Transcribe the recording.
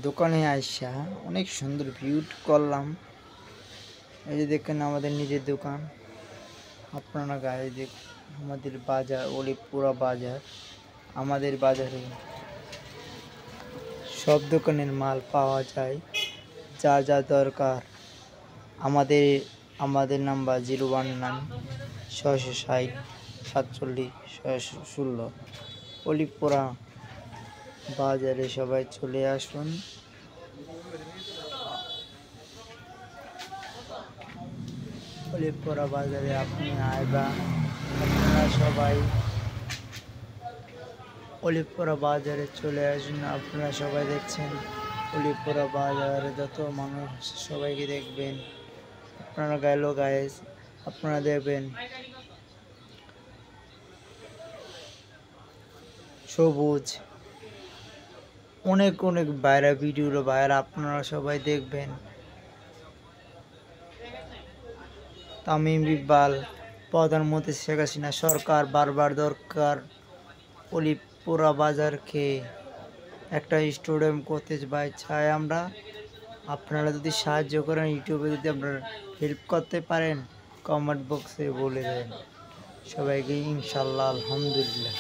দোকানে আইসা অনেক সুন্দর ভিউট করলাম। এই যে দেখেন আমাদের নিজের দোকান। আপনারা গায়ে দেখ আমাদের বাজার অলিপুরা বাজার। আমাদের বাজারে সব দোকানের মাল পাওয়া যায়, যা যা দরকার। আমাদের আমাদের নাম্বার 019-660-47-616। অলিপুরা বাজারে সবাই চলে আসুন। অলিপুরা বাজারে আপনি আইবা, আপনারা সবাই অলিপুরা বাজারে চলে আসুন। আপনারা সবাই দেখছেন অলিপুরা বাজারে যত মানুষ সবাইকে দেখবেন। আপনারা গেলো গাইস, আপনারা দেখবেন সবুজ অনেক অনেক বাইরে ভিডিও বাইরে আপনারা সবাই দেখবেন। তামিম ইকবাল, প্রধানমন্ত্রী শেখ হাসিনা সরকার বারবার দরকার অলিপুরা বাজারকে একটা স্টেডিয়াম করতে চাই আমরা। আপনারা যদি সাহায্য করেন, ইউটিউবে যদি আপনারা হেল্প করতে পারেন, কমেন্ট বক্সে বলে দেন সবাইকে। ইনশাল্লাহ, আলহামদুলিল্লাহ।